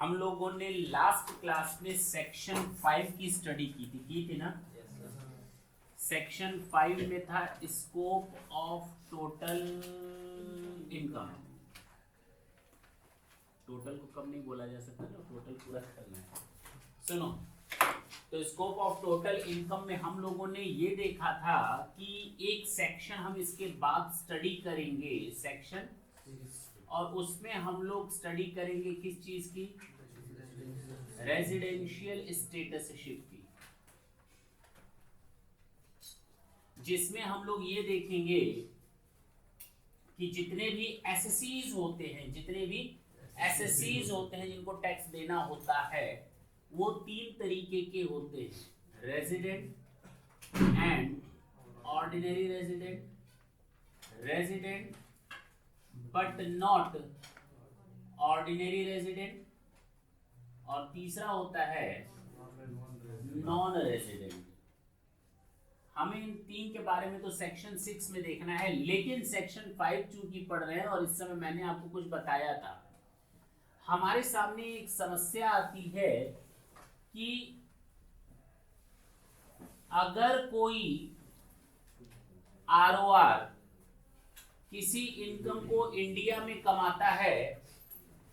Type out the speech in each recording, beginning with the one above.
हम लोगों ने लास्ट क्लास में सेक्शन 5 की स्टडी की थी ना। सेक्शन 5 में था scope of total income. Total को कम नहीं बोला जा सकता ना, टोटल पूरा करना है। सुनो, तो स्कोप ऑफ टोटल इनकम में हम लोगों ने ये देखा था कि एक सेक्शन हम इसके बाद स्टडी करेंगे, सेक्शन, और उसमें हम लोग स्टडी करेंगे किस चीज की? रेजिडेंशियल स्टेटसशिप की, जिसमें हम लोग ये देखेंगे कि जितने भी एसएससीज होते हैं, जिनको टैक्स देना होता है, वो 3 तरीके के होते हैं, resident and ordinary resident but not ordinary resident, और तीसरा होता है नॉन रेजिडेंट। हमें इन 3 के बारे में तो सेक्शन 6 में देखना है, लेकिन सेक्शन 5 चूंकि पढ़ रहे हैं और इस समय मैंने आपको कुछ बताया था, हमारे सामने एक समस्या आती है कि अगर कोई आरओआर किसी इनकम को इंडिया में कमाता है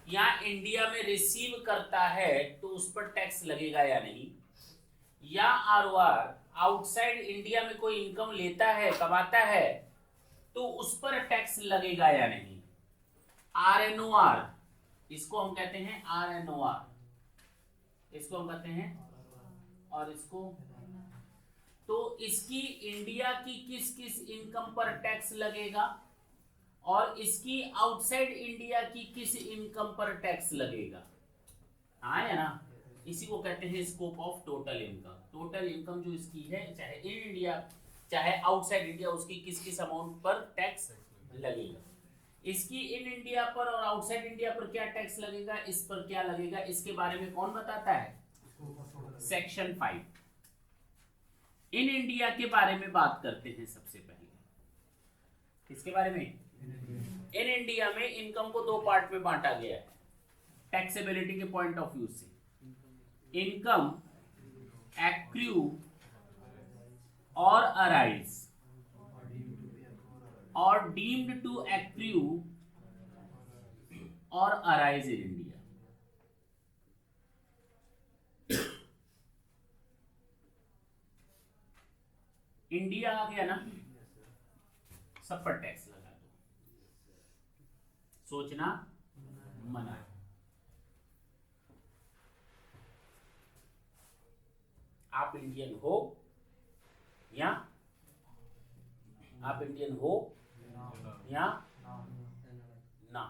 या इंडिया में रिसीव करता है तो उस पर टैक्स लगेगा या नहीं, या आरओआर आउटसाइड इंडिया में कोई इनकम लेता है, कमाता है, तो उस पर टैक्स लगेगा या नहीं। आरएनओआर, इसको हम कहते हैं आरएनओआर, इसको हम कहते हैं, और इसको, तो इसकी इंडिया की किस किस इनकम पर टैक्स लगेगा और इसकी आउटसाइड इंडिया की किस इनकम पर टैक्स लगेगा। हाँ या ना, इसी को कहते हैं scope of total income. Total income जो इसकी है, चाहे इन इंडिया चाहे आउटसाइड इंडिया, उसकी किस किस अमाउंट पर टैक्स लगेगा। इसकी इन इंडिया पर और आउटसाइड इंडिया पर क्या टैक्स लगेगा, इस पर क्या लगेगा, इसके बारे में कौन बताता है? सेक्शन 5। इन इंडिया के बारे में बात करते हैं सबसे पहले। किसके बारे में? इन इंडिया में इनकम को 2 पार्ट में बांटा गया है टैक्सेबिलिटी के पॉइंट ऑफ व्यू से। इनकम एक्रू और अराइज और डीम्ड टू एक्रू और अराइज इन इंडिया। इंडिया आ गया ना, सब पर टैक्स लगा दो, सोचना मना है। आप इंडियन हो या ना,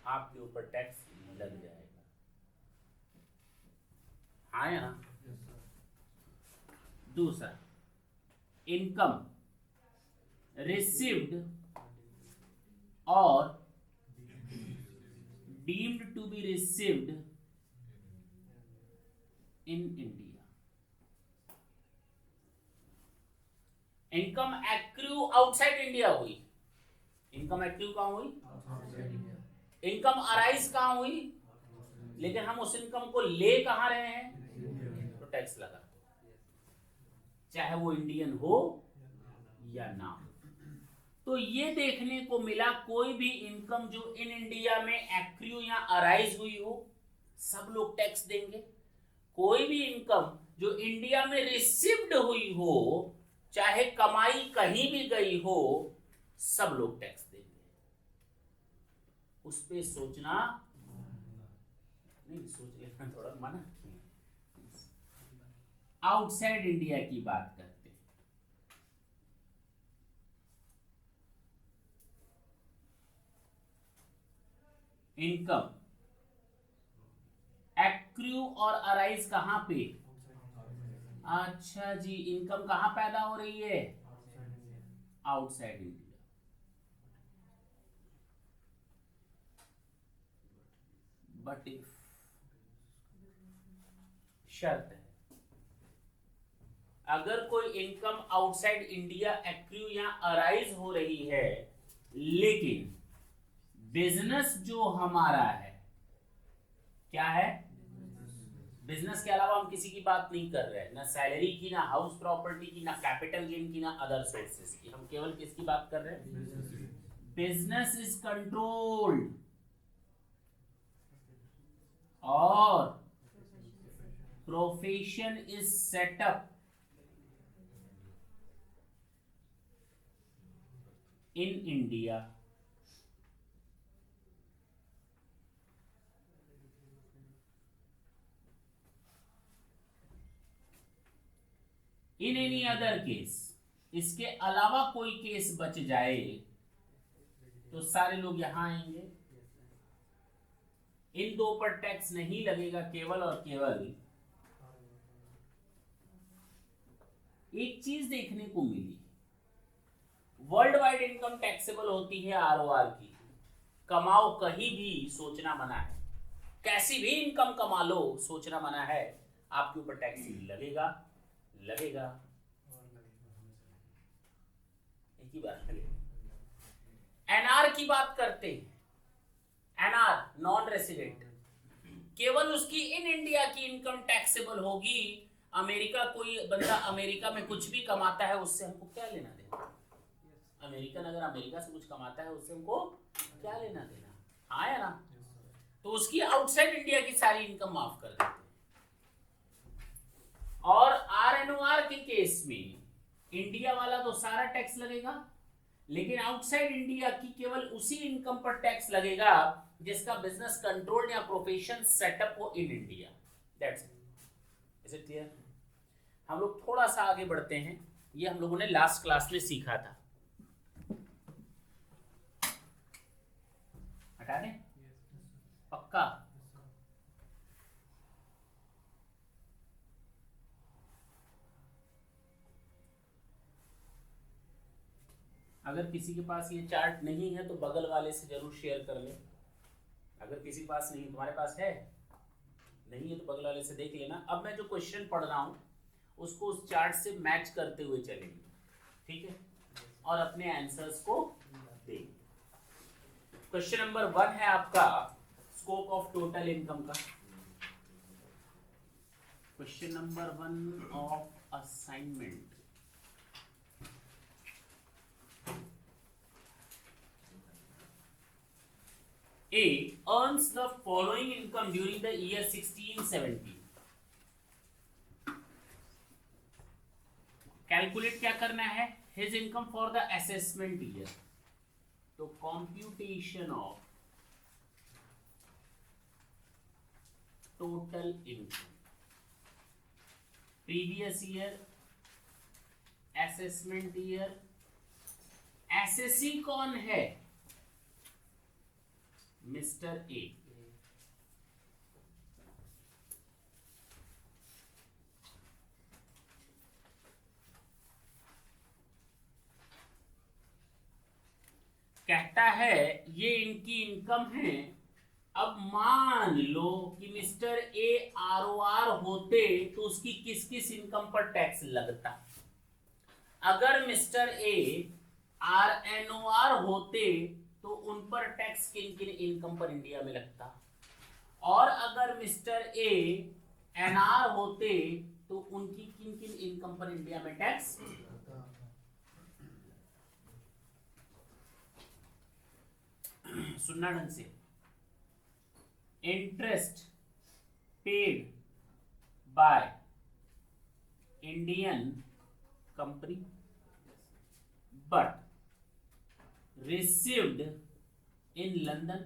आपके ऊपर टैक्स लग जाएगा। हाँ या ना। दूसरा, इनकम रिसीव्ड और deemed to be received in India. Income accrue outside India हुई, इनकम एक्रू कहां हुई? इनकम अराइज कहां हुई? लेकिन हम उस इनकम को ले कहां रहे हैं, तो टैक्स लगा, चाहे वो इंडियन हो या ना हो। तो ये देखने को मिला, कोई भी इनकम जो इन इंडिया में एक्रू या अराइज हुई हो, सब लोग टैक्स देंगे। कोई भी इनकम जो इंडिया में रिसीव्ड हुई हो, चाहे कमाई कहीं भी गई हो, सब लोग टैक्स देंगे। उस पे सोचना नहीं, सोच लेना थोड़ा मना। आउटसाइड इंडिया की बात करते हैं। इनकम एक्रू और अराइज कहां पे? अच्छा जी, इनकम कहां पैदा हो रही है? Outside India. बट इफ, शर्त है, अगर कोई इनकम आउटसाइड इंडिया एक्रू या अराइज हो रही है, लेकिन बिजनेस जो हमारा है क्या है? बिजनेस के अलावा हम किसी की बात नहीं कर रहे हैं, ना सैलरी की, ना हाउस प्रॉपर्टी की, ना कैपिटल गेन की, ना अदर सोर्सेज की। हम केवल किसकी बात कर रहे हैं? बिजनेस इज कंट्रोल्ड और profession is setup in India in any other case. इसके अलावा कोई केस बच जाए तो सारे लोग यहां आएंगे। इन दो पर टैक्स नहीं लगेगा, केवल और केवल एक चीज देखने को मिली, वर्ल्ड वाइड इनकम टैक्सेबल होती है आरओआर की। कमाओ कहीं भी, सोचना मना है। कैसी भी इनकम कमा लो, सोचना मना है। आपके ऊपर टैक्स लगेगा, लगेगा, एक ही बात लगेगा। एनआर की बात करते हैं, एनआर नॉन रेसिडेंट, केवल उसकी इन इंडिया की इनकम टैक्सेबल होगी। अमेरिका, कोई बंदा अमेरिका में कुछ भी कमाता है, उससे हमको क्या लेना देना? अमेरिकन अगर अमेरिका से कुछ कमाता है, उससे हमको क्या लेना देना? हाँ या ना? तो उसकी आउटसाइड इंडिया की सारी इनकम माफ कर देते हैं। और आरएनओआर के केस में इंडिया वाला तो सारा टैक्स लगेगा, लेकिन आउटसाइड इंडिया की केवल उसी इनकम पर टैक्स लगेगा जिसका बिजनेस कंट्रोल या प्रोफेशन सेटअप हो in India. That's it. Is it clear? हम लोग थोड़ा सा आगे बढ़ते हैं। ये हम लोगों ने लास्ट क्लास में सीखा था। हटा दें? पक्का? अगर किसी के पास ये चार्ट नहीं है तो बगल वाले से जरूर शेयर कर ले। अगर किसी के पास नहीं, तुम्हारे पास है? नहीं है तो बगल वाले से देख लेना। अब मैं जो क्वेश्चन पढ़ रहा हूं उसको उस चार्ट से मैच करते हुए चलेंगे, ठीक है? और अपने आंसर्स को देंगे। क्वेश्चन नंबर 1 है आपका स्कोप ऑफ टोटल इनकम का। Question number 1 of assignment. A earns the following income during the year 16-17. Calculate क्या करना है? His income for the assessment year. तो computation of total income, previous year, assessment year, assessee कौन है? Mister A. कहता है ये इनकी इनकम है। अब मान लो कि मिस्टर ए आरओआर होते तो उसकी किस किस इनकम पर टैक्स लगता? अगर मिस्टर ए आरएनओआर होते तो उन पर टैक्स किन किन इनकम पर इंडिया में लगता? और अगर मिस्टर ए एनआर होते तो उनकी किन किन इनकम पर इंडिया में टैक्स? सुनना ढंग से। Interest paid by Indian company but received in London.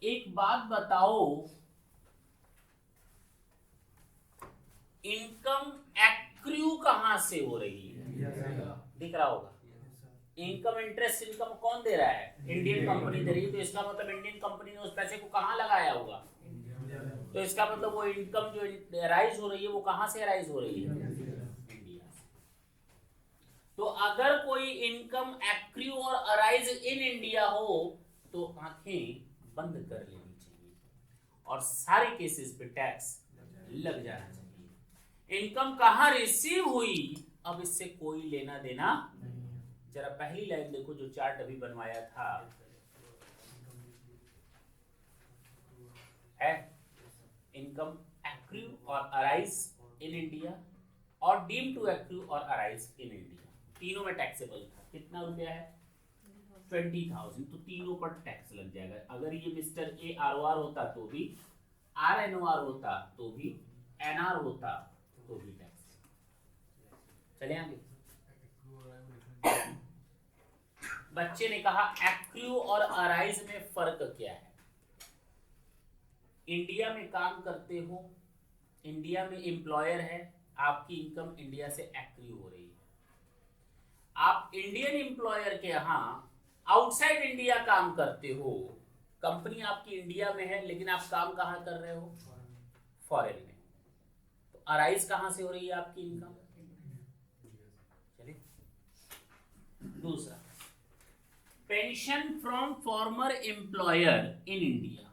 एक बात बताओ, इनकम एक्रू कहां से हो रही है? दिख रहा होगा। इनकम, इंटरेस्ट इनकम कौन दे रहा है? इंडियन कंपनी दे रही है। तो इसका मतलब इंडियन कंपनी ने उस पैसे को कहां लगाया होगा? तो इसका मतलब वो इनकम जो राइज हो रही है वो कहां से राइज हो रही है? इंडिया से। तो अगर कोई इनकम एक्रू और अराइज इन इंडिया हो तो आंखें बंद कर लेनी चाहिए और सारे केसेस पे टैक्स लग जाना चाहिए। इनकम कहां रिसीव हुई, अब इससे कोई लेना देना। जरा पहली लाइन देखो जो चार्ट अभी बनवाया था। है इनकम एक्रू और अराइज इन इंडिया और डीम टू एक्रू और अराइज इन इंडिया, तीनों में टैक्सेबल था। कितना रुपया है? 20,000। तो तीनों पर टैक्स लग जाएगा। अगर ये मिस्टर ए आर होता तो भी, आर एन होता तो भी, एन आर होता तो भी टैक्स। चले आगे। बच्चे ने कहा एक्रू और अराइज में फर्क क्या है? इंडिया में काम करते हो, इंडिया में एम्प्लॉयर है, आपकी इनकम इंडिया से एक्रू हो रही है। आप इंडियन एम्प्लॉयर के यहाँ आउटसाइड इंडिया काम करते हो, कंपनी आपकी इंडिया में है लेकिन आप काम कहाँ कर रहे हो? फॉरेन में। तो अराइज कहाँ से हो रही है आपकी इनकम? चलिए दूसरा, pension from farmer employer in India.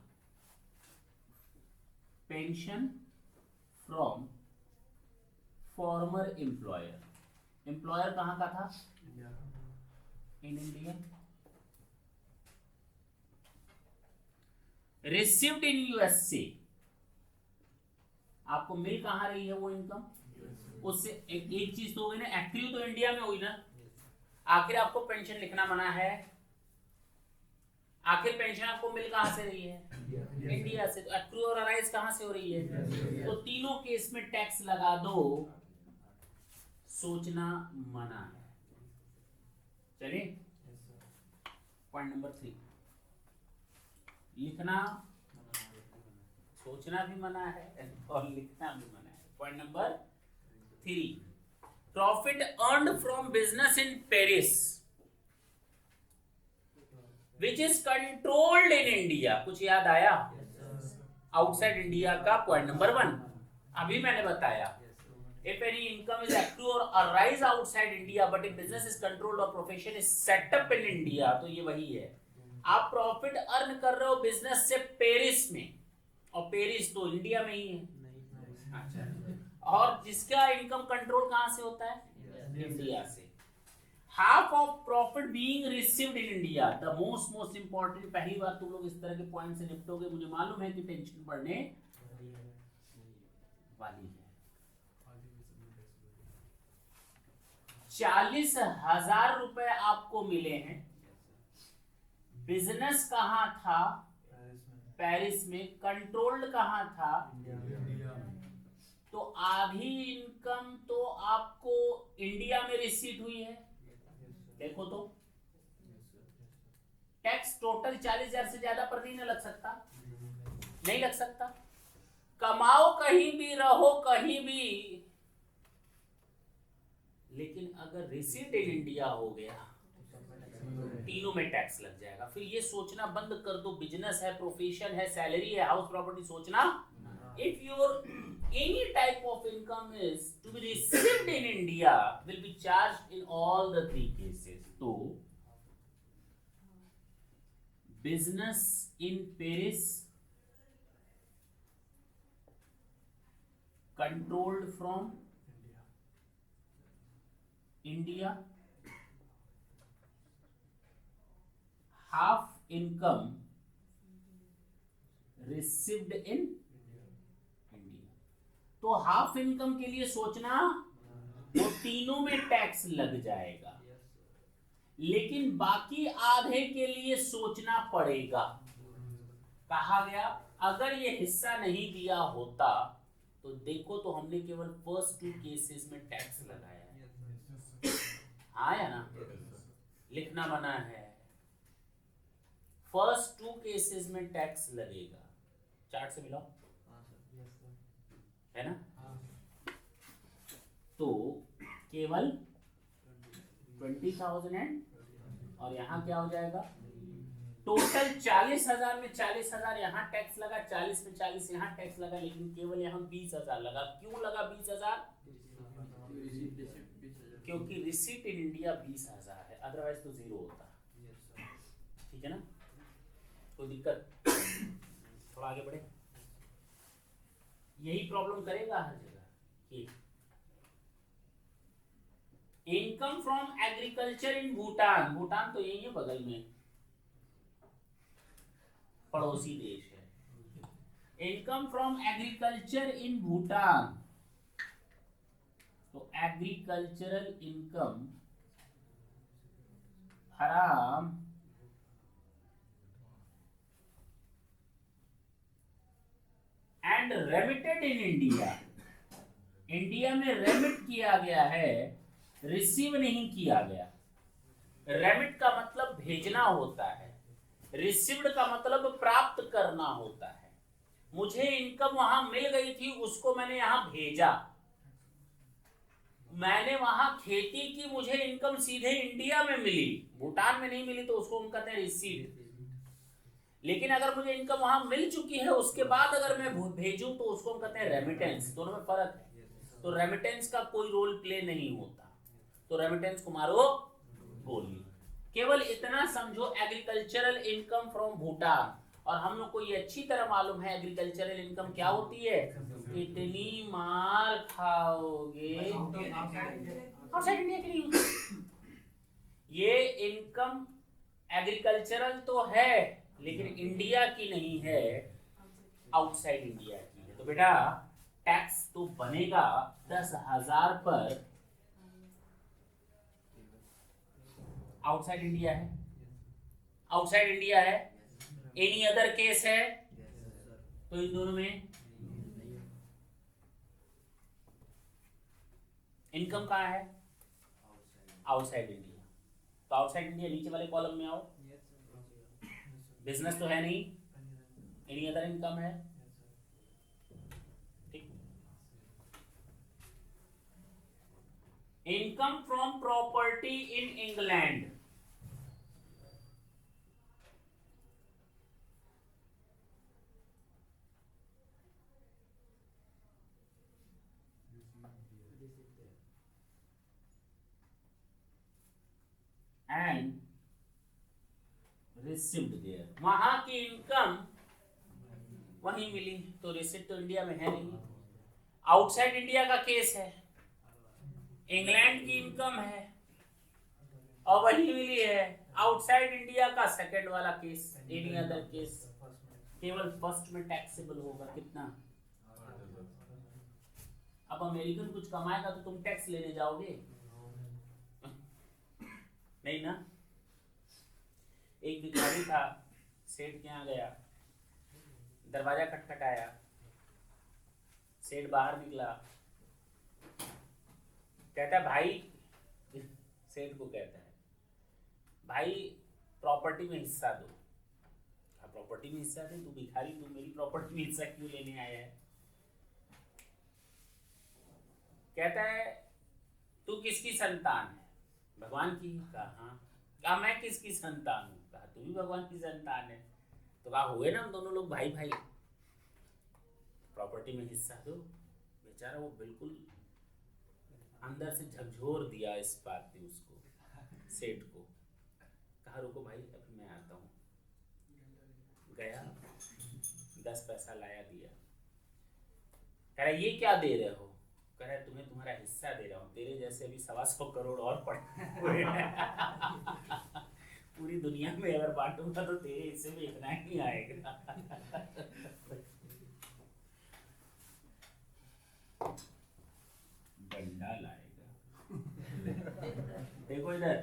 Pension from farmer employer, employer कहाँ का था? In India. Received in USA, आपको मिल कहाँ रही है वो इनकम? उससे एक चीज तो हुई ना, एक्टिव तो इंडिया में हुई ना। आखिर आपको पेंशन लिखना मना है, आखिर पेंशन आपको मिल कहां से रही है? इंडिया से। तो एक्रू और अराइज कहां से हो रही है? तो तीनों केस में टैक्स लगा दो, सोचना मना है। चलिए पॉइंट नंबर 3, लिखना सोचना भी मना है और लिखना भी मना है। Point number 3, profit earned from business in Paris which is controlled in India. कुछ याद आया? आउटसाइड इंडिया का पॉइंट नंबर 1 अभी मैंने बताया। If any income is accrue or arise outside India, but if business is controlled or profession is set up in India, तो ये वही है। आप प्रॉफिट अर्न कर रहे हो बिजनेस से पेरिस में, और पेरिस तो इंडिया में ही है। अच्छा, और जिसका इनकम कंट्रोल कहाँ से होता है? इंडिया से। Half of profit being received in India, the most important. पहली बार तुम लोग इस तरह के पॉइंट से निपटोगे, मुझे मालूम है कि टेंशन बढ़ने वाली है। 40,000 रुपए आपको मिले हैं, बिजनेस कहां था? पेरिस में। कंट्रोल्ड कहां था? तो आधी इनकम तो आपको इंडिया में रिसीट हुई है। देखो तो टैक्स टोटल 40,000 से ज्यादा पर नहीं लग सकता, नहीं लग सकता। कमाओ कहीं भी, रहो कहीं भी, लेकिन अगर रिसीट इन इंडिया हो गया, तीनों में टैक्स लग जाएगा। फिर ये सोचना बंद कर दो बिजनेस है, प्रोफेशन है, सैलरी है, हाउस प्रॉपर्टी, सोचना। If your any type of income is to be received in India will be charged in all the 3 cases. तो business in Paris controlled from India, half income received in India. तो half income के लिए सोचना, वो तीनों में tax लग जाएगा, लेकिन बाकी आधे के लिए सोचना पड़ेगा। कहा गया अगर ये हिस्सा नहीं दिया होता तो देखो, तो हमने केवल फर्स्ट 2 केसेस में टैक्स लगाया है। हाँ या ना? लिखना मना है। फर्स्ट 2 केसेस में टैक्स लगेगा। चार्ट से मिलाओ, है ना? तो केवल 20,000 और यहाँ क्या हो जाएगा? टोटल 40,000 में 40,000 यहाँ टैक्स लगा, 40 में 40 यहाँ टैक्स लगा, लेकिन केवल यहाँ 20,000 लगा। क्यों लगा 20,000? क्योंकि रिसीट इन इंडिया 20,000 है, अदरवाइज तो 0 होता। ठीक है ना? कोई दिक्कत? थोड़ा आगे बढ़े। यही प्रॉब्लम करेगा हर जगह। Income from agriculture in Bhutan, Bhutan तो यही है बगल में, पड़ोसी देश है। Income from agriculture in Bhutan, तो एग्रीकल्चरल इनकम हराम and remitted in India, India में रेमिट किया गया है, रिसीव नहीं किया गया। रेमिट का मतलब भेजना होता है, रिसीव्ड का मतलब प्राप्त करना होता है। मुझे इनकम वहां मिल गई थी, उसको मैंने यहां भेजा, मैंने वहां खेती की, मुझे इनकम सीधे इंडिया में मिली, भूटान में नहीं मिली, तो उसको हम कहते हैं रिसीव। लेकिन अगर मुझे इनकम वहां मिल चुकी है, उसके बाद अगर मैं भेजूं तो उसको हम कहते हैं रेमिटेंस। दोनों में फर्क है। तो रेमिटेंस का कोई रोल प्ले नहीं होता, तो रेमिटेंस को मारो गोली। केवल इतना समझो, एग्रीकल्चरल इनकम फ्रॉम भूटान, और हम लोग को ये अच्छी तरह मालूम है एग्रीकल्चरल इनकम क्या होती है। कितनी मार खाओगे आउटसाइड इंडिया के लिए। ये इनकम एग्रीकल्चरल तो है, लेकिन इंडिया की नहीं है, आउटसाइड इंडिया की है। तो बेटा टैक्स तो बनेगा 10,000 पर, आउटसाइड इंडिया है, आउटसाइड इंडिया है। एनी अदर केस है तो इन दोनों में इनकम कहाँ है, आउटसाइड इंडिया। तो आउटसाइड इंडिया नीचे वाले कॉलम में आओ, बिजनेस तो है नहीं, एनी अदर इनकम है, ठीक। Income from property in England, and received there, वहां की इनकम वहीं मिली, तो रिसीट तो इंडिया में है नहीं। आउटसाइड इंडिया का केस है, इंग्लैंड की इनकम है और वहीं मिली है। आउटसाइड इंडिया का सेकंड वाला केस, एनी अदर केस, केवल फर्स्ट में टैक्सेबल होगा कितना। अब अमेरिकन कुछ कमाएगा तो तुम टैक्स लेने जाओगे नहीं ना। एक भिखारी था, सेठ के यहाँ गया, दरवाजा खटखटाया, सेठ बाहर निकला, कहता भाई, सेठ को कहता है भाई प्रॉपर्टी में हिस्सा दो। प्रॉपर्टी में हिस्सा दे, तू भिखारी, तू मेरी प्रॉपर्टी में हिस्सा क्यों लेने आया है। कहता है तू किसकी संतान है, भगवान की। कहा मैं किसकी संतान हूँ, कहा तू भी भगवान की संतान है। तो कहा हुए ना हम दोनों लोग भाई भाई, प्रॉपर्टी में हिस्सा दो। बेचारा वो बिल्कुल अंदर से झकझोर दिया इस बात ने उसको, सेठ को। कहा रुको भाई अभी मैं आता हूँ। गया, 10 पैसा लाया, दिया। कह रहा ये क्या दे रहे हो, कह रहा तुम्हें तुम्हारा हिस्सा दे रहा हूँ, तेरे जैसे भी 125 करोड़ और पड़े पूरी दुनिया में अगर बांटूंगा तो तेरे हिस्से में इतना ही आएगा। डंडा लाएगा। देखो इधर,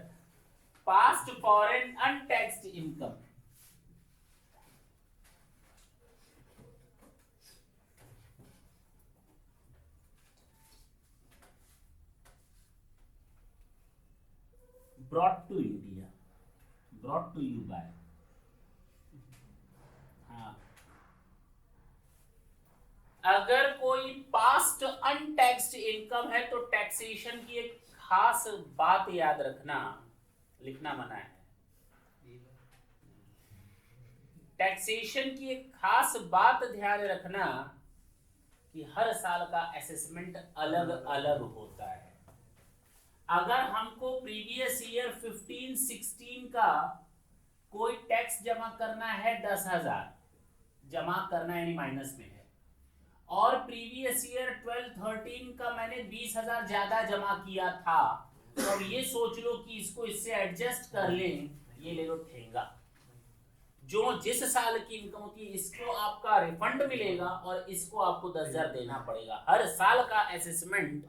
past foreign untaxed income, brought to India, brought to you by, हाँ, अगर कोई पास्ट अनटैक्स्ड इनकम है तो टैक्सेशन की एक खास बात याद रखना, लिखना मना है। टैक्सेशन की एक खास बात ध्यान रखना कि हर साल का असेसमेंट अलग अलग होता है। अगर हमको प्रीवियस ईयर 15-16 का कोई टैक्स जमा करना है 10,000 जमा करना, यानी माइनस में है, और प्रीवियस ईयर 12-13 का मैंने 20,000 ज्यादा जमा किया था, तो अब ये सोच लो कि इसको इससे एडजस्ट कर लें, ये ले लो ठेंगा। जो जिस साल की इनकम होती है इसको आपका रिफंड मिलेगा और इसको आपको 10,000 देना पड़ेगा। हर साल का असेसमेंट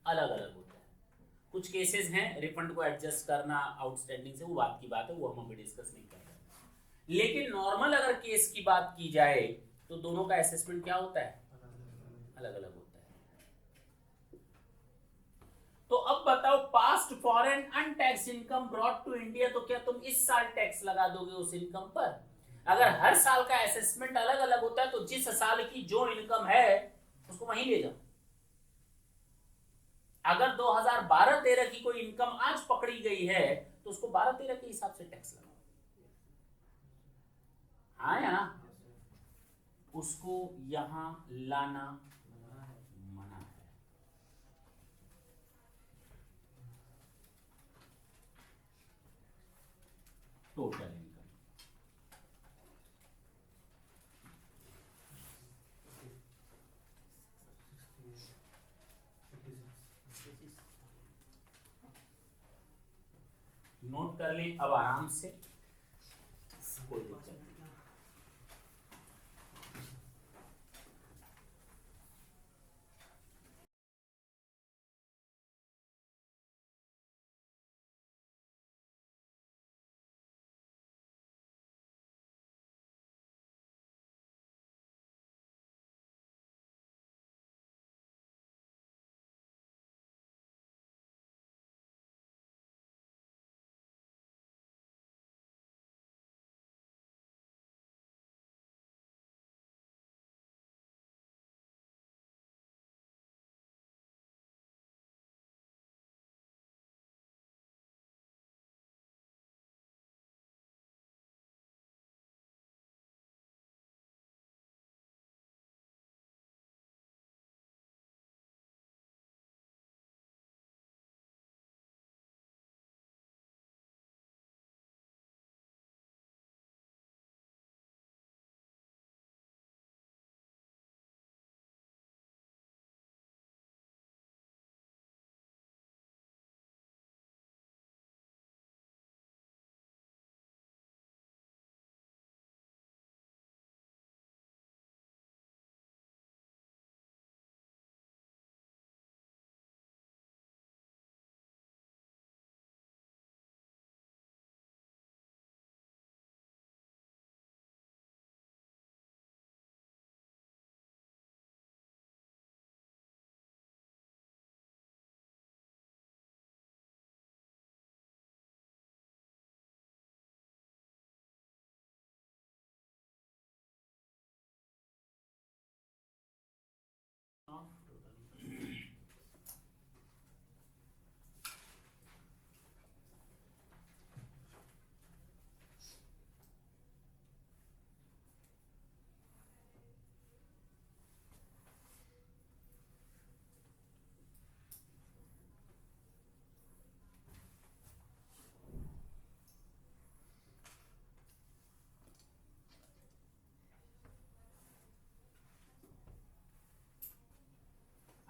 अलग अलग होता है। कुछ केसेस हैं रिफंड को एडजस्ट करना आउटस्टैंडिंग से, वो बात की बात है, वो हम अभी डिस्कस नहीं कर रहे। लेकिन नॉर्मल अगर केस की बात की जाए तो दोनों का असेसमेंट क्या होता है, अलग अलग होता है। तो अब बताओ, past foreign untaxed income brought to India, तो क्या तुम इस साल टैक्स लगा दोगे उस इनकम पर? अगर हर साल का असेसमेंट अलग अलग होता है तो जिस साल की जो इनकम है उसको वहीं ले जाओ। अगर 2012-13 की कोई इनकम आज पकड़ी गई है तो उसको 12-13 के हिसाब से टैक्स लगाओ। हाँ या ना? उसको यहां लाना मना है। टोटल इनकम नोट कर ले अब आराम से, कोई दिक्कत नहीं।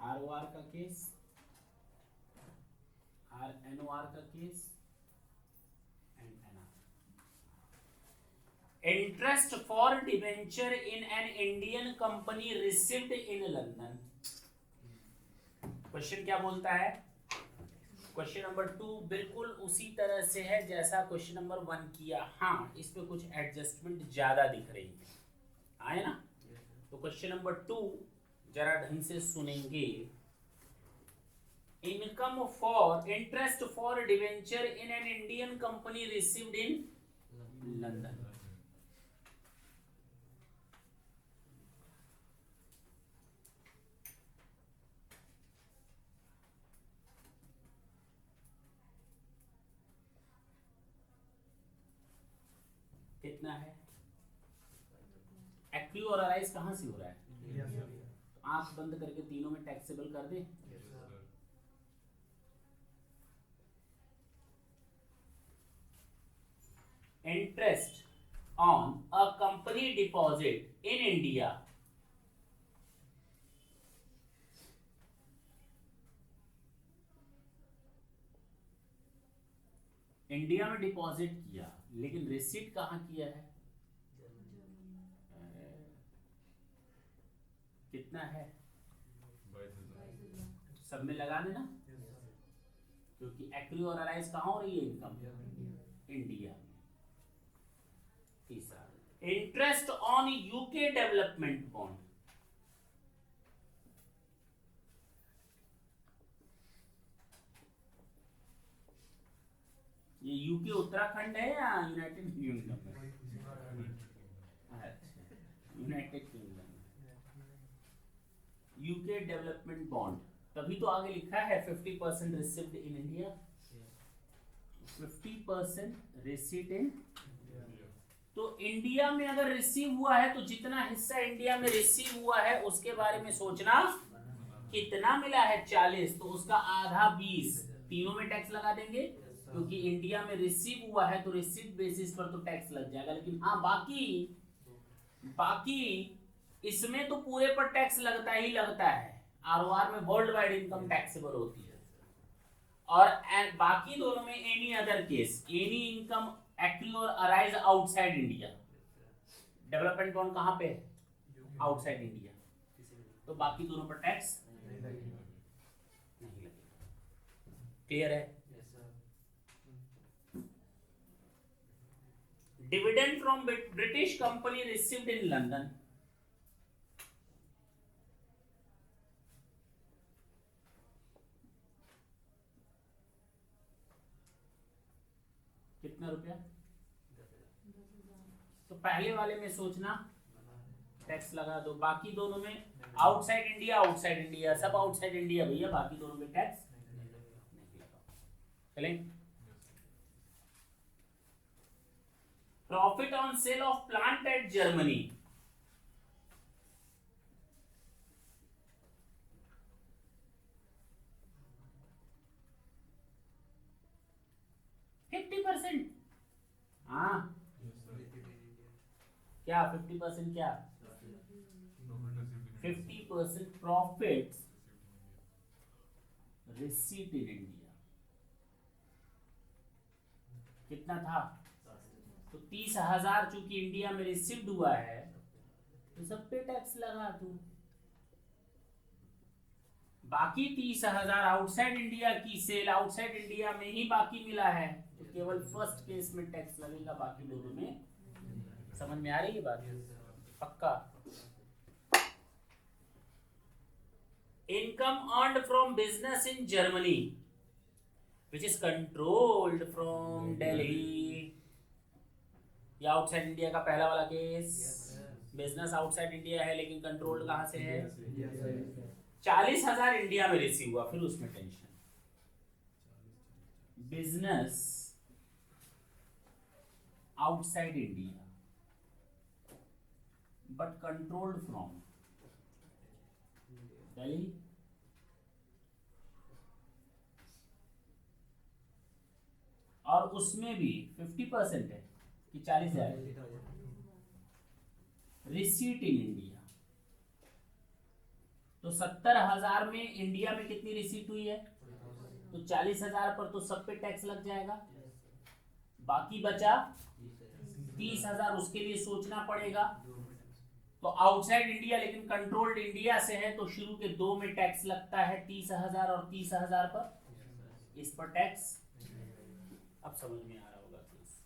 ROR का केस, NOR का case and NR। Interest for debenture in an Indian company received in London. Question क्या बोलता है? क्वेश्चन नंबर 2 बिल्कुल उसी तरह से है जैसा क्वेश्चन नंबर 1 किया। हाँ, इसमें कुछ एडजस्टमेंट ज्यादा दिख रही है, आए ना? तो क्वेश्चन नंबर 2 जरा ढंग से सुनेंगे। Income for interest for debenture in an Indian company received in London. कितना है? एक्टिव और अराइज कहां से हो रहा है? तो आंख बंद करके तीनों में टैक्सेबल कर दे। Interest on a company deposit in India India में डिपॉजिट किया, लेकिन रिसीट कहां किया है? कितना है? सब में लगा देना, क्योंकि एक्री और अराइज कहाँ हो रही है इनकम? इंडिया में। तीसरा, interest on UK development bond, ये यूके उत्तराखंड है या यूनाइटेड किंगडम है? अच्छा, United kingdom. UK development bond, तभी तो आगे लिखा है 50% received in India, 50% received in. तो इंडिया में अगर रिसीव हुआ है तो जितना हिस्सा इंडिया में रिसीव हुआ है उसके बारे में सोचना, कितना मिला है 40, तो उसका आधा 20, तीनों में टैक्स लगा देंगे, क्योंकि इंडिया में रिसीव हुआ है तो रिसीव बेसिस पर तो टैक्स लग जाएगा। लेकिन हाँ, बाकी इसमें तो पूरे पर टैक्स लगता ही लगता है। आरओआर में वर्ल्ड वाइड इनकम टैक्सेबल होती है, और बाकी दोनों में any other case, any income accrue or arise outside India. Development bond कहाँ पे है? आउटसाइड इंडिया, तो बाकी दोनों पर टैक्स नहीं लगेगा। क्लियर है? Dividend from British company received in London, कितना रुपया? तो पहले वाले में सोचना टैक्स लगा दो, बाकी दोनों में आउटसाइड इंडिया, सब आउटसाइड इंडिया भैया, बाकी दोनों में टैक्स नहीं लगा। चलें, profit on sale of plant at Germany, हाँ क्या 50% क्या? 50% प्रॉफिट रिसीट इन इंडिया। कितना था? तो 30,000 चूंकि इंडिया में रिसीव्ड हुआ है तो सब पे टैक्स लगा तू। बाकी 30,000 आउटसाइड इंडिया की सेल, आउटसाइड इंडिया में ही बाकी मिला है, तो केवल फर्स्ट केस में टैक्स लगेगा, बाकी दोनों में। समझ में आ रही है बात? पक्का। Income earned from business in Germany which is controlled from Delhi, या आउटसाइड इंडिया का पहला वाला केस। बिजनेस आउटसाइड इंडिया है लेकिन कंट्रोल्ड कहां से है? 40,000 इंडिया में रिसीव हुआ, फिर उसमें tension. Business outside India but controlled from Delhi, और उसमें भी 50% है कि 40,000 रिसीट इन इंडिया। तो 70,000 में इंडिया में कितनी रिसीट हुई है? तो 40,000 पर तो सब पे टैक्स लग जाएगा, बाकी बचा 30,000, उसके लिए सोचना पड़ेगा। तो आउटसाइड इंडिया लेकिन कंट्रोल्ड इंडिया से है, तो शुरू के दो में टैक्स लगता है 30,000 और 30,000 पर, इस पर टैक्स। अब समझ में आ रहा होगा case.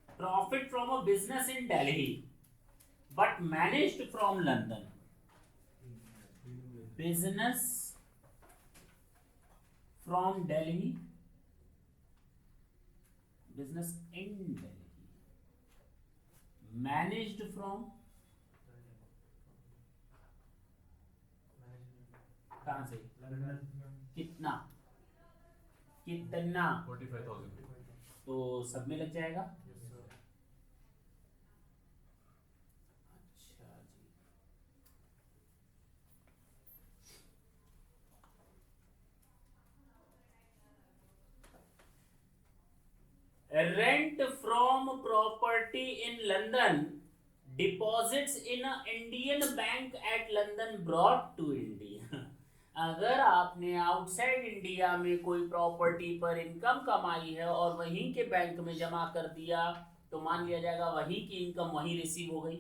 Profit from a business in Delhi but managed from London, business from Delhi, business in Delhi, managed from, कहां से? कितना 45,000, तो सब में लग जाएगा। अच्छा जी, rent from property in London, deposits in a Indian bank at London brought to India. अगर आपने आउटसाइड इंडिया में कोई प्रॉपर्टी पर इनकम कमाई है और वहीं के बैंक में जमा कर दिया तो मान लिया जाएगा वहीं की इनकम वहीं रिसीव हो गई।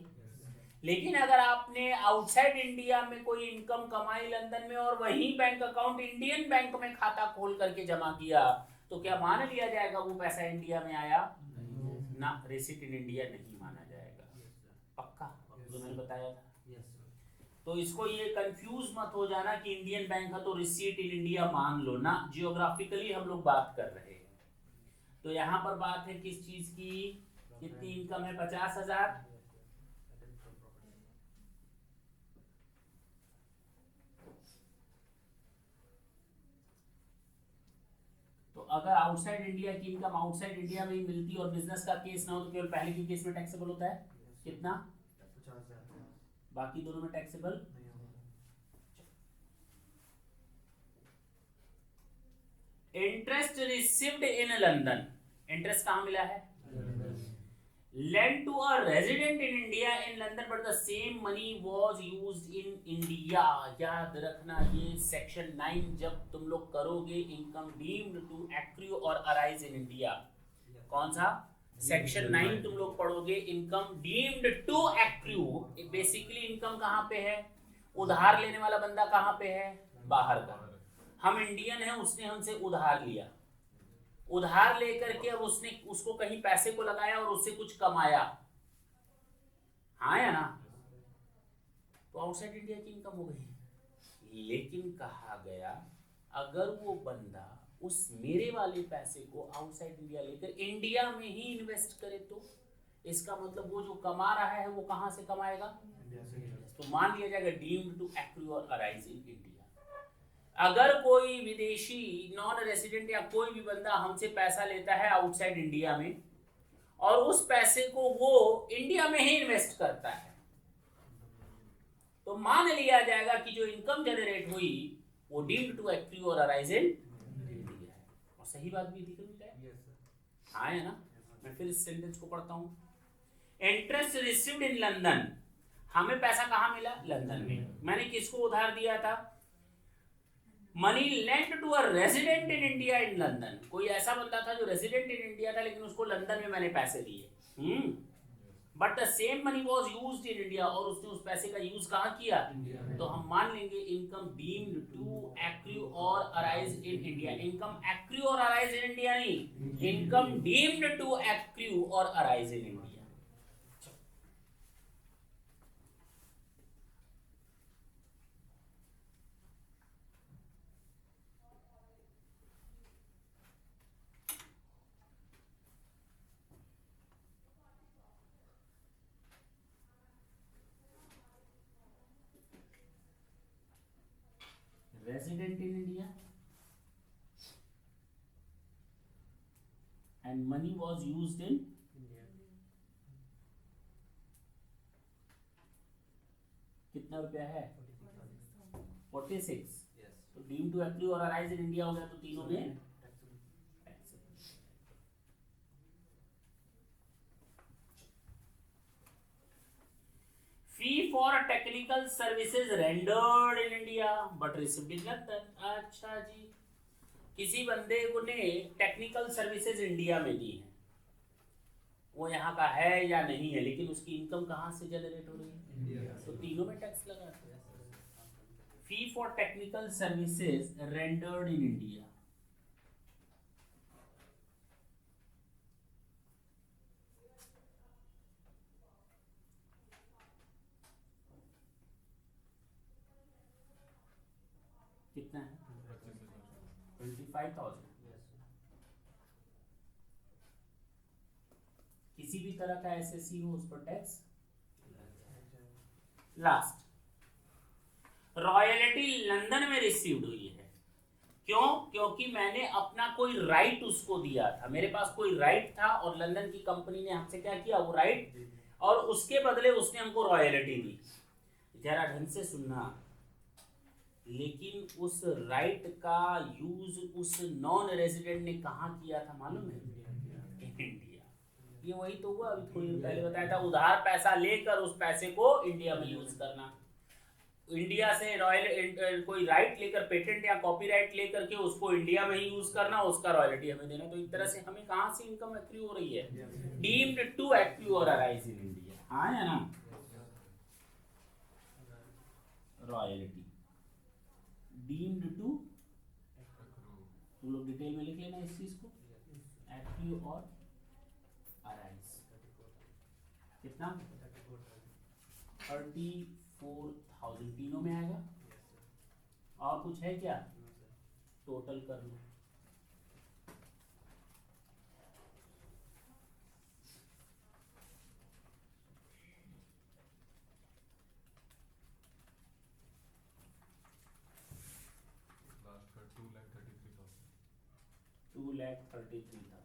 लेकिन अगर आपने आउटसाइड इंडिया में कोई इनकम कमाई लंदन में और वहीं बैंक अकाउंट इंडियन बैंक में खाता खोल करके जमा किया तो क्या मान लिया जाएगा वो पैसा इंडिया में आया? ना, रिसिट इन इंडिया नहीं माना जाएगा। पक्का जो मैंने बताया था। तो इसको ये कंफ्यूज मत हो जाना कि इंडियन बैंक है तो रिसीट इन इंडिया मान लो ना, जियोग्राफिकली हम लोग बात कर रहे हैं। तो यहाँ पर बात है किस चीज की? कितनी इनकम है? 50,000। तो अगर आउटसाइड इंडिया की इनकम आउटसाइड इंडिया में ही मिलती और बिजनेस का केस ना हो तो केवल पहले के केस में टैक्सेबल होता है कितना? 50,000। बाकी दोनों में taxable. Interest received in London, interest कहां मिला है? lent to a resident in India in London but the same money was used in India। याद रखना ये सेक्शन 9 जब तुम लोग करोगे इनकम डीम्ड टू एक्रू और अराइज इन इंडिया, कौन सा सेक्शन 9 तुम लोग पढ़ोगे? Income deemed to accrue. Basically income कहां पे है? उधार लेने वाला बंदा कहां पे है? बाहर का। हम इंडियन हैं, उसने हमसे उधार लिया, उधार लेकर के अब उसने उसको कहीं पैसे को लगाया और उससे कुछ कमाया, हाँ या ना? तो आउटसाइड इंडिया की इनकम हो गई। लेकिन कहा गया अगर वो बंदा उस मेरे वाले पैसे को आउटसाइड इंडिया लेकर इंडिया में ही इन्वेस्ट करे तो इसका मतलब वो जो कमा रहा है वो कहां से कमाएगा? तो मान लिया जाएगा डीम्ड टू एक्रू और अराइज इन इंडिया। अगर कोई विदेशी नॉन रेसिडेंट या कोई भी बंदा हमसे पैसा लेता है आउटसाइड इंडिया में और उस पैसे को वो इंडिया में ही इन्वेस्ट करता है तो मान लिया जाएगा कि जो इनकम जनरेट हुई वो डीम्ड टू एक्रू और अराइज इन इंडिया है। और सही बात भी दिख रही है, हाँ है ना? मैं फिर इस सेंटेंस को पढ़ता हूं। इंटरेस्ट रिसीव्ड इन लंदन, हमें पैसा कहां मिला? लंदन में। मैंने किसको उधार दिया था? Money lent to a resident in India in London. कोई ऐसा बंदा था जो रेजिडेंट इन इंडिया था लेकिन उसको लंदन में मैंने पैसे दिए, but the same money was used in India, और उसने उस पैसे का यूज कहां किया? तो हम मान लेंगे इनकम डीम्ड टू एक्रू और arise in India. Income accrue और अराइज इन इंडिया नहीं, इनकम डीम्ड टू एक्रू और arise in India. Resident in India and money was used in India। कितना रुपया है? 46। Yes। तो डीम टू एक्रू और arise in India हो गया तो तीनों में फी for technical services rendered in India but received in London. अच्छा जी, किसी बंदे को ने टेक्निकल सर्विसेज इंडिया में दी है, वो यहाँ का है या नहीं है, लेकिन उसकी इनकम कहाँ से जनरेट हो रही है? इंडिया। तो तीनों में टैक्स लगा। फी for technical services rendered in India, कितना है? 25,000। किसी भी तरह का एसएससी हो उस पर टैक्स। लास्ट, रॉयल्टी लंदन में रिसीव्ड हुई है, क्यों? क्योंकि मैंने अपना कोई राइट उसको दिया था, मेरे पास कोई राइट था और लंदन की कंपनी ने हमसे क्या किया? वो राइट, और उसके बदले उसने हमको रॉयल्टी दी। जरा ढंग से सुनना, लेकिन उस राइट का यूज उस नॉन रेजिडेंट ने कहाँ किया था मालूम है? इंडिया। ये वही तो हुआ, अभी थोड़ी देर पहले बताया था, उधार पैसा लेकर उस पैसे को इंडिया में यूज करना। इंडिया से रॉयल कोई राइट लेकर, पेटेंट या कॉपीराइट लेकर के उसको इंडिया में ही यूज करना, उसका रॉयल्टी हमें देना। तो एक तरह से हमें कहाँ से इनकम एक्रू हो रही है? डीम्ड टू एक्रू और अराइज इन इंडिया। हाँ या ना? रॉयल्टी डीम्ड टू, तुम लोग डिटेल में लिख लेना इस चीज को, एक्रू और अराइज। कितना? 34,000 तीनों में आएगा। और कुछ है क्या? टोटल कर लो। लास्ट का 2,33,000। 2,33,000,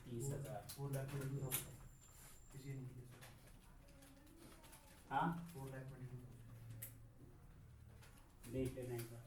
30,000। 4,22,000। हाँ 4,22,000। देख लेना एक बार।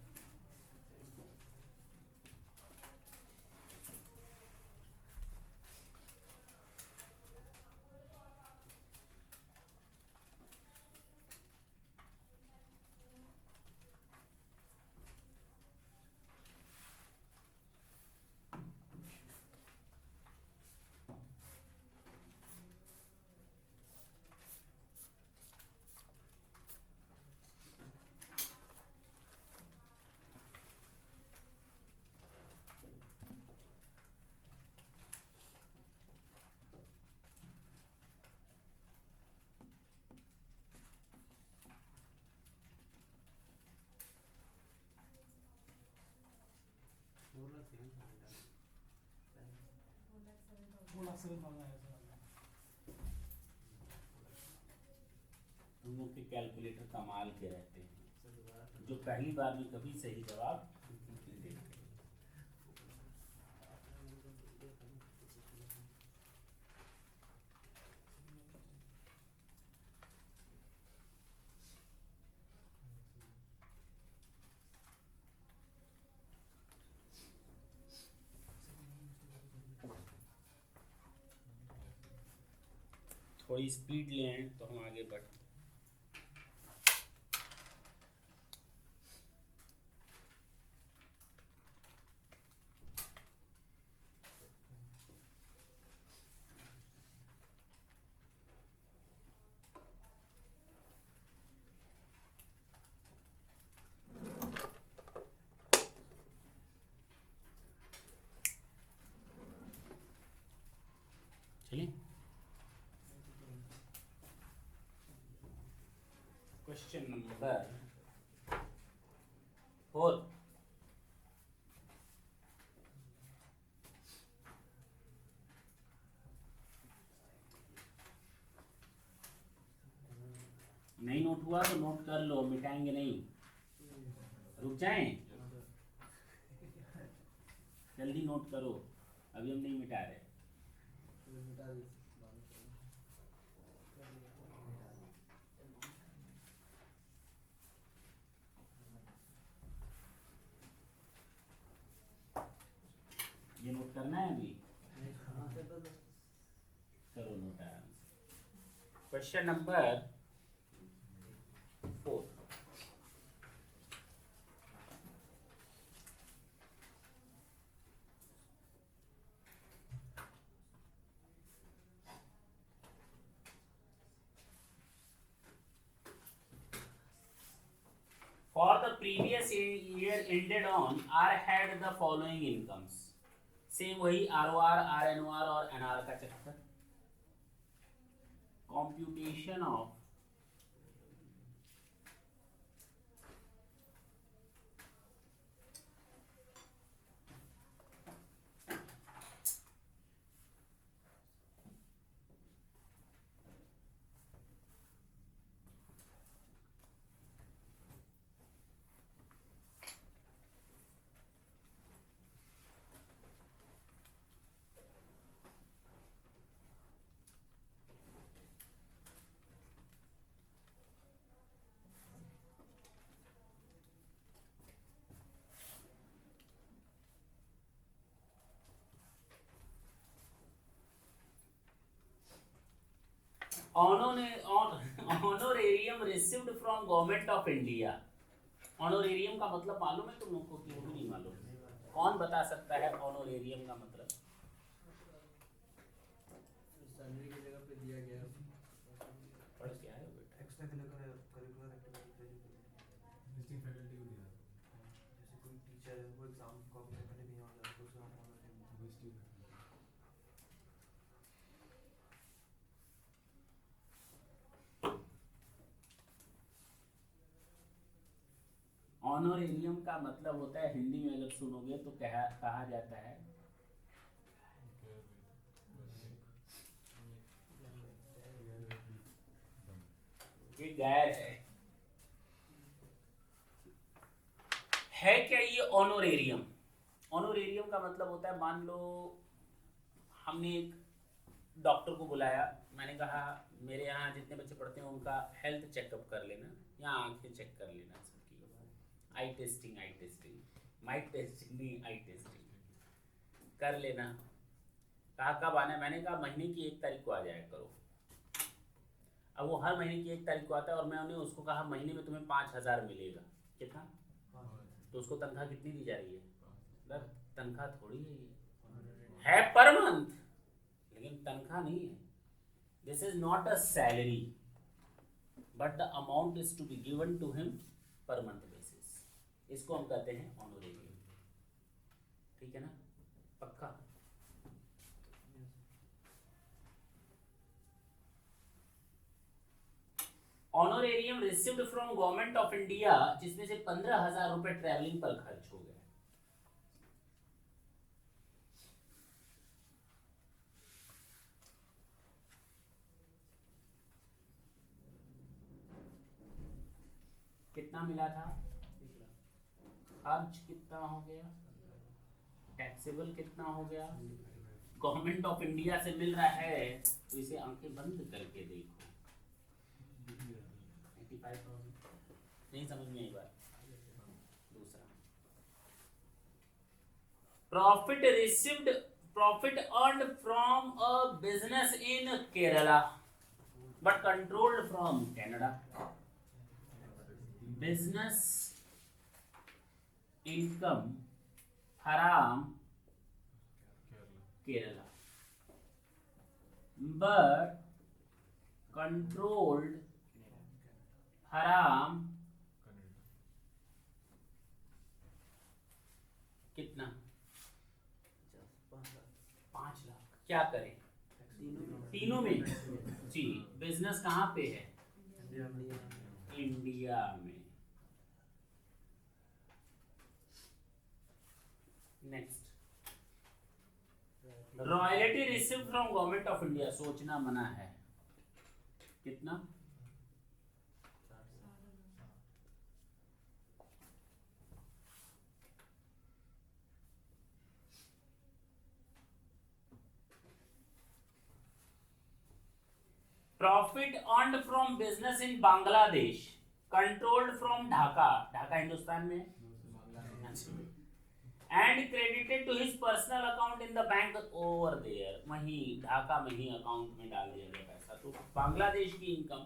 हम लोग के कैलकुलेटर कमाल के रहते हैं, जो पहली बार में कभी सही जवाब नहीं देते। थोड़ी स्पीड ले आए तो हम आगे बढ़। चलिए क्वेश्चन नंबर 4। नहीं नोट हुआ तो नोट कर लो, मिटाएंगे नहीं। रुक जाएं, जल्दी नोट करो, अभी हम नहीं मिटा रहे। ये नोट करना है अभी, करो नोट आराम से। Question number 4। For the previous year ended on, R had the following incomes. Same वही ROR, RNOR और NR का चक्कर। Computation of honorarium received from government of India. Honorarium का मतलब मालूम है तुम लोग को कि वो भी नहीं मालूम? कौन बता सकता है ऑनोरेरियम का मतलब? सैलरी की जगह पे दिया गया पढ़ के आए हो बेटा? Extra curricular activity visiting faculty को दिया जैसे कोई टीचर है वो एग्जाम कॉपी से पहले भी आ जाता है तो उसका नाम होना चाहिए। Visiting faculty. ऑनोरेरियम का मतलब होता है, हिंदी में अगर सुनोगे तो कहा जाता है ये गैर है क्या ये ऑनोरेरियम? ऑनोरेरियम का मतलब होता है, मान लो हमने एक डॉक्टर को बुलाया, मैंने कहा मेरे यहाँ जितने बच्चे पढ़ते हैं उनका हेल्थ चेकअप कर लेना या आंखें चेक कर लेना सबकी, आई टेस्टिंग माइट टेस्टिंग नहीं, आई टेस्टिंग कर लेना। कहा कब आना है? मैंने कहा महीने की 1 तारीख को आ जाया करो। अब वो हर महीने की 1 तारीख को आता है और मैंने उसको कहा महीने में तुम्हें 5,000 मिलेगा। कितना? तो उसको तनख्वाह कितनी दी जा रही है? मतलब तनख्वाह थोड़ी है पर मंथ, लेकिन तनख्वाह नहीं है। This is not a salary but the amount is to be given to him per month basis. इसको हम कहते हैं ऑनोरेरियम। ठीक है ना? पक्का? Honorarium received from government of India, जिसमें से 15,000 रुपए ट्रैवलिंग पर खर्च हो गए। कितना मिला था? खर्च कितना हो गया? टैक्सेबल कितना हो गया? गवर्नमेंट ऑफ इंडिया से मिल रहा है तो इसे आंखें बंद करके देखो। 85,000 नहीं समझ में आई बात? दूसरा, profit earned from a business in Kerala but controlled from Canada. Business income हराम केरला but controlled हराम कितना? 5 लाख। क्या करें? तीनों में जी। बिजनेस कहाँ पे है? इंडिया में। Next, royalty receive from government of India. सोचना मना है। कितना? Profit earned from business in Bangladesh controlled from Dhaka. Dhaka Hindustan में and credited to his personal account in the bank over there. वहीं ढाका में ही अकाउंट में डाल दिया गया पैसा। तो बांग्लादेश की इनकम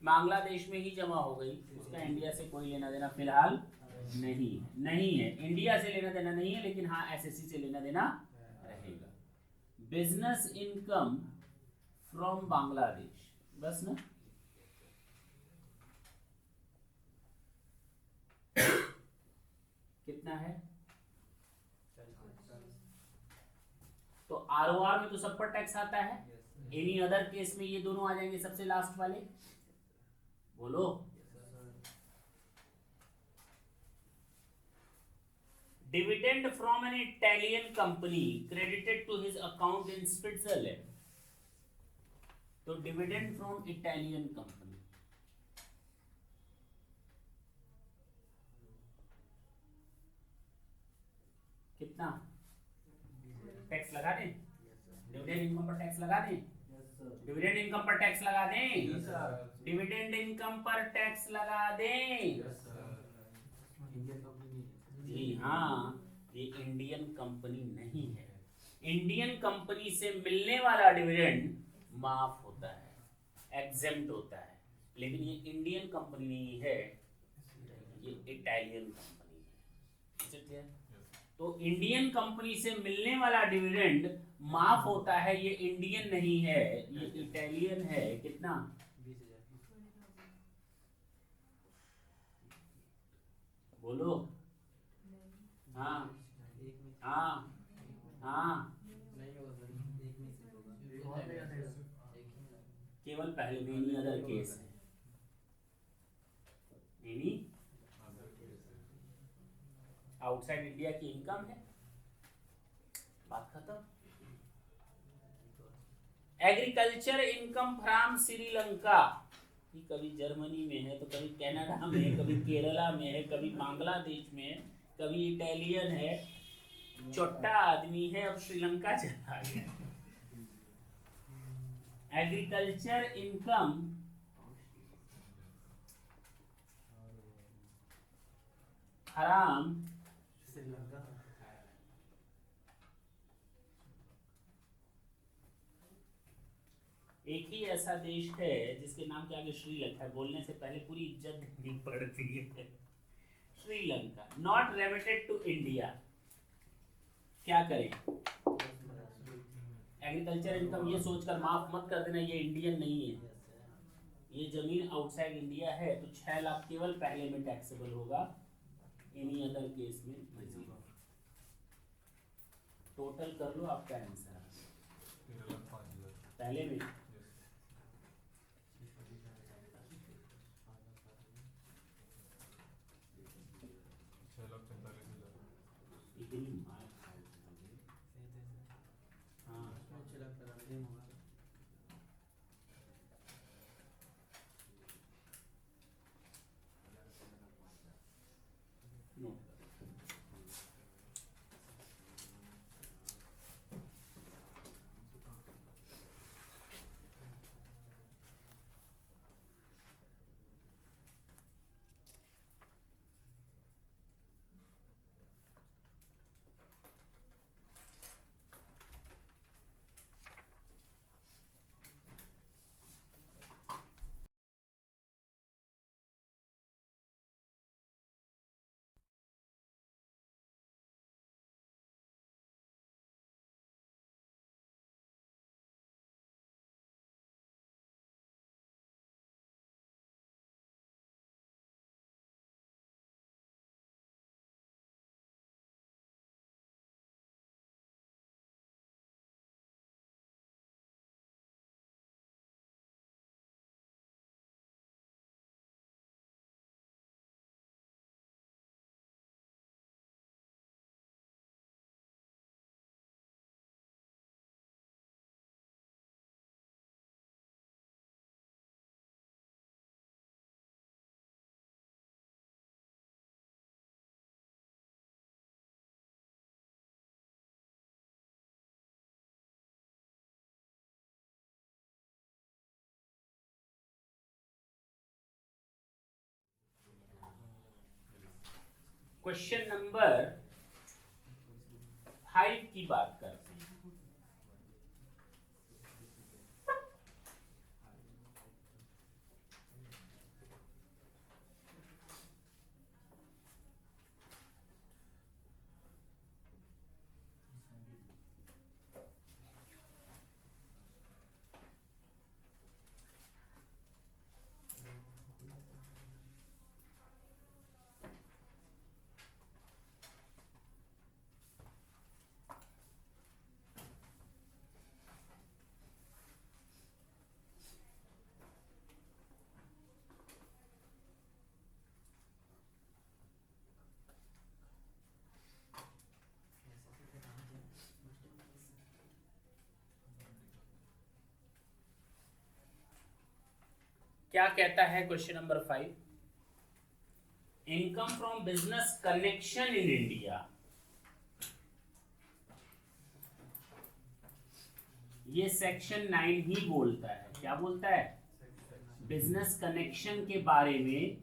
बांग्लादेश में ही जमा हो गई, उसका इंडिया से कोई लेना देना फिलहाल नहीं है। इंडिया से लेना देना नहीं है, लेकिन हाँ एसएससी से लेना देना रहेगा। बिजनेस इनकम फ्रॉम बांग्लादेश, बस ना। कितना है? तो आरओआर में तो सब पर टैक्स आता है। एनी अदर केस में ये दोनों आ जाएंगे सबसे लास्ट वाले। बोलो। Dividend from an Italian company credited to his account in Switzerland. तो डिविडेंड फ्रॉम इटालियन कंपनी कितना? टैक्स लगा दें? डिविडेंड इनकम पर टैक्स लगा दें? डिविडेंड इनकम पर टैक्स लगा दें? डिविडेंड इनकम पर टैक्स लगा दें? जी हाँ, ये इंडियन कंपनी नहीं है। इंडियन कंपनी से मिलने वाला डिविडेंड माफ होता है। एग्जेम्प्ट होता है, लेकिन ये इंडियन कंपनी नहीं है, ये इटालियन कंपनी है। Is it clear? तो इंडियन कंपनी से मिलने वाला डिविडेंड माफ होता है, ये इंडियन नहीं है, ये इटालियन है। कितना? 20,000 बोलो। हाँ एक में हाँ हाँ, नहीं होगा सर, एक में से होगा, एक ही में केवल पहले में एनी अदर केस है, एनी आउटसाइड इंडिया की इनकम है, बात खत्म। एग्रीकल्चर इनकम फ्रॉम श्रीलंका, ये कभी जर्मनी में है तो कभी कनाडा में है, कभी केरला में है, कभी बांग्लादेश में है, कभी इटालियन है, छोटा आदमी है, अब श्रीलंका चला गया। Agriculture income from Sri Lanka. एक ही ऐसा देश है जिसके नाम के आगे श्रीलंका बोलने से पहले पूरी इज्जत देनी पड़ती है। Sri Lanka not remitted to India. क्या करें? एग्रीकल्चर इनकम ये सोचकर माफ मत कर देना ये इंडियन नहीं है, ये जमीन आउटसाइड इंडिया है, तो 6 लाख केवल पहले में टैक्सेबल होगा, एनी अदर केस में नहीं। टोटल कर लो आपका आंसर पहले में। इतनी मार खाओगे। हाँ 6 लाख लगा सेम होगा। नो क्वेश्चन नंबर 5 की बात करते हैं। क्या कहता है question number 5? Income from business connection in India. ये सेक्शन 9 ही बोलता है। क्या बोलता है? बिजनेस कनेक्शन के बारे में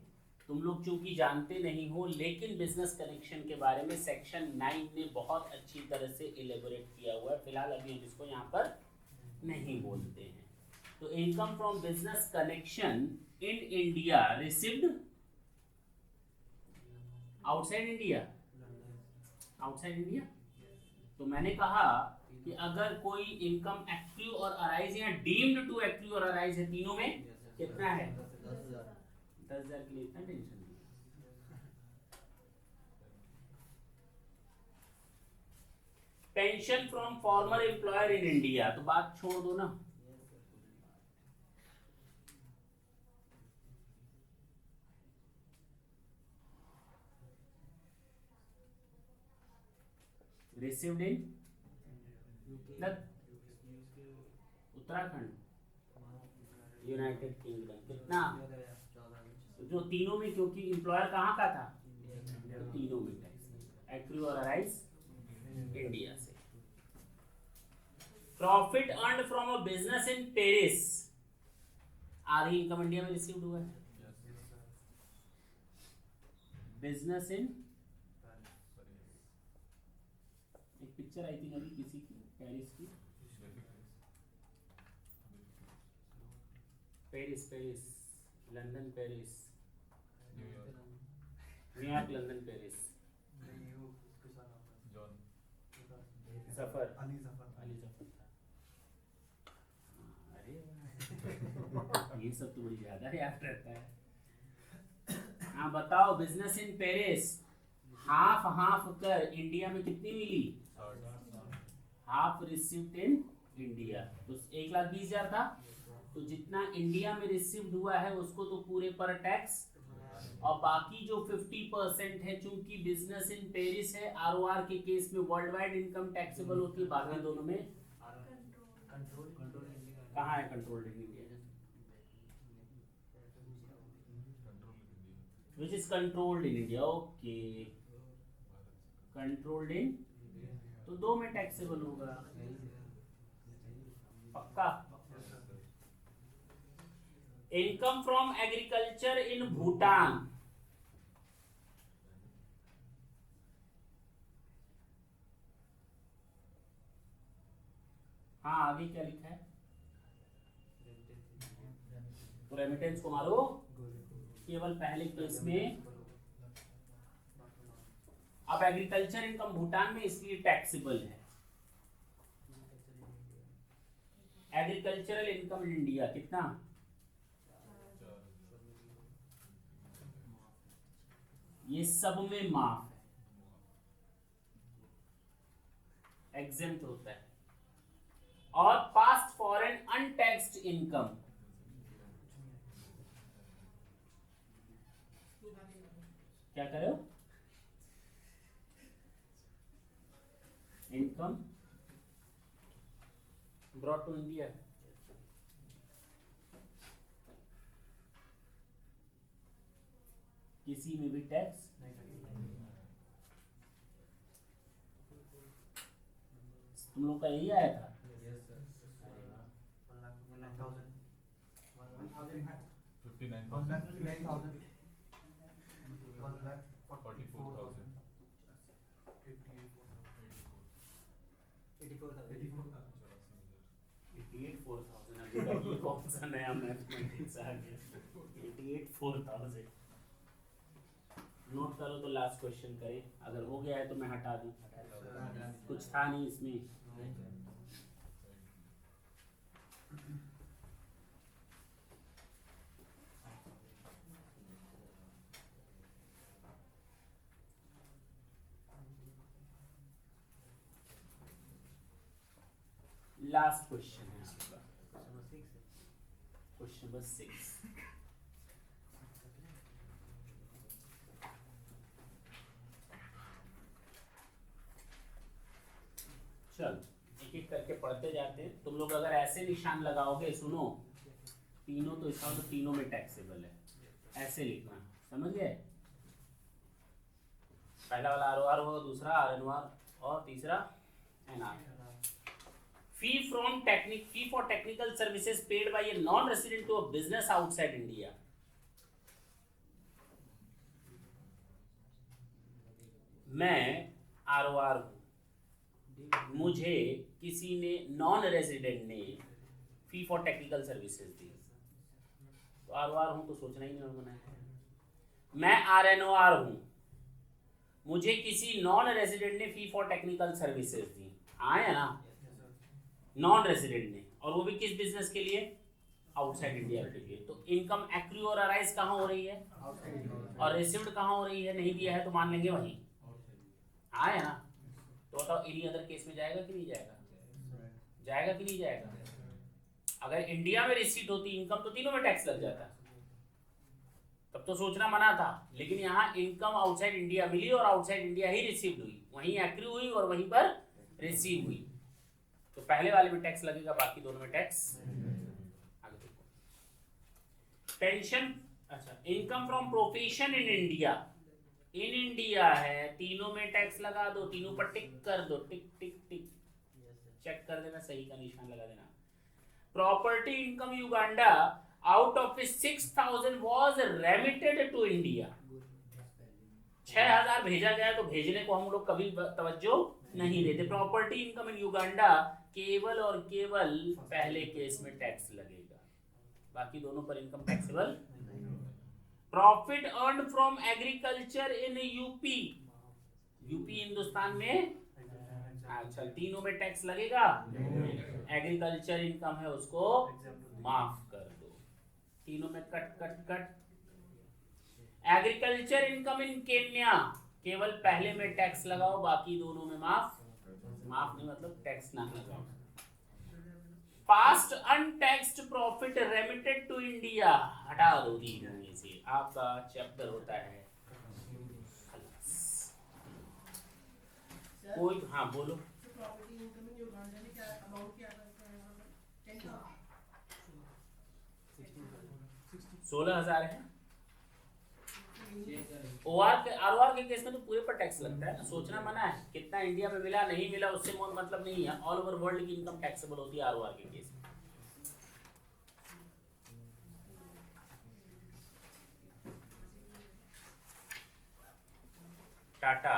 तुम लोग चूंकि जानते नहीं हो, लेकिन बिजनेस कनेक्शन के बारे में सेक्शन 9 ने बहुत अच्छी तरह से इलेबोरेट किया हुआ है। फिलहाल अभी हम इसको यहाँ पर नहीं बोलते हैं। तो income from business connection in India received outside India, outside India. तो मैंने कहा कि अगर कोई इनकम एक्टिव और अराइज या डीम्ड टू एक्टिव और अराइज है, तीनों में कितना है? 10,000 के लिए इतना टेंशन नहीं। Pension from farmer employer in India, तो बात छोड़ दो ना। Received in Uttarakhand, United kingdom, कितना? जो तीनों में, क्योंकि एम्प्लॉयर कहाँ का था, तो तीनों में टैक्स एक्टिव और अराइज इंडिया से। Profit earned from a business in Paris, आधी इनकम इंडिया में रिसीव्ड हुआ है। बिजनेस इन, एक पिक्चर आई थी अभी किसी की पेरिस की, Paris Paris, London Paris, New York London Paris, सफर, अली सफर था। अरे ये सब तो बड़ी ज्यादा याद रहता है। हाँ बताओ, business in Paris half half कर इंडिया में कितनी मिली? हाफ रिसीव्ड इन इंडिया, तो 1,20,000 था, तो जितना इंडिया में रिसीव्ड हुआ है उसको तो पूरे पर टैक्स, और बाकी जो 50% है, चूंकि बिजनेस इन पेरिस है, आरओआर के केस में वर्ल्ड वाइड इनकम टैक्सेबल होती है, बाकी दोनों में कहाँ है controlled in India? Which is controlled in India, okay, controlled in, तो दो में टैक्सेबल होगा पक्का। Income from agriculture in Bhutan, हाँ आगे क्या लिखा है? तो रेमिटेंस को मारो, केवल पहले केस में। अब एग्रीकल्चर इनकम भूटान में इसलिए टैक्सेबल है। एग्रीकल्चरल इनकम इन इंडिया कितना? ये सब में माफ है, एग्जेम्प्ट होता है। और पास्ट फॉरेन अनटैक्स्ड इनकम, क्या कर रहे हो? इनकम ब्रॉट टू इंडिया, किसी में भी टैक्स तुम लोग का यही आया था। कौन सा नया मैथमेटिक्स आ गया? 84,000। नोट करो तो लास्ट क्वेश्चन करें, अगर हो गया है तो मैं हटा दूं, कुछ था नहीं इसमें। लास्ट क्वेश्चन है आपका, क्वेश्चन नंबर 6। चल एक एक करके पढ़ते जाते हैं। तुम लोग अगर ऐसे निशान लगाओगे, सुनो, तीनों तो इसका तो तीनों में टैक्सेबल है, ऐसे लिखना, समझ गए? पहला वाला आरओआर होगा, दूसरा आरएनआर, और तीसरा NR. Fee for technical services paid by a non resident to a business outside India. मैं आरओआर हूं, मुझे किसी ने, नॉन रेजिडेंट ने फी फॉर टेक्निकल सर्विसेज दी, तो ROR हूं तो सोचना ही नहीं मना है। मैं RNOR हूं, मुझे किसी नॉन रेजिडेंट ने फी फॉर टेक्निकल सर्विसेज दी, आया ना, नॉन रेजिडेंट ने, और वो भी किस बिजनेस के लिए, आउटसाइड इंडिया के लिए। तो इनकम एक्रू और अराइज कहाँ हो रही है, और रिसीव्ड कहाँ हो रही है, नहीं दिया है तो मान लेंगे वहीं, आया ना। तो बताओ एनी अदर केस में जाएगा कि नहीं जाएगा, जाएगा कि नहीं जाएगा। अगर इंडिया में रिसीट होती इनकम तो तीनों में टैक्स लग जाता, तब तो सोचना मना था। लेकिन यहाँ इनकम आउटसाइड इंडिया मिली और आउटसाइड इंडिया ही रिसीव्ड हुई, वहीं एक्रू हुई और वहीं पर रिसीव हुई, तो पहले वाले में टैक्स लगेगा, बाकी दोनों में टैक्स। आगे देखो, पेंशन, अच्छा, income from profession in India, in India है, तीनों में टैक्स लगा दो, तीनों पर टिक कर दो, टिक टिक टिक, चेक कर देना, सही का निशान लगा देना। Property income Uganda, out of 6,000 was remitted to India, 6,000 भेजा गया, तो भेजने को हम लोग कभी तवज्जो नहीं देते। प्रॉपर्टी इनकम इन युगांडा, केवल और केवल पहले केस में टैक्स लगेगा, बाकी दोनों पर income taxable. Profit earn from agriculture in UP, UP Hindustan में, अच्छा, तीनों में टैक्स लगेगा, एग्रीकल्चर इनकम है उसको माफ कर दो, तीनों में cut cut cut. Agriculture income in Kenya, केवल पहले में टैक्स लगाओ, बाकी दोनों में माफ, माफ नहीं मतलब टैक्स ना लगाओ। Past untaxed profit remitted to India, हटा दो तीनों में से, आपका चैप्टर होता है खलास। कोई, हाँ बोलो। 16,000 है। ROR के केस में तो पूरे पर टैक्स लगता है ना, सोचना मना है, कितना इंडिया में मिला नहीं मिला उससे मतलब नहीं है, ऑल ओवर वर्ल्ड की इनकम टैक्सेबल होती है ROR के केस में। टाटा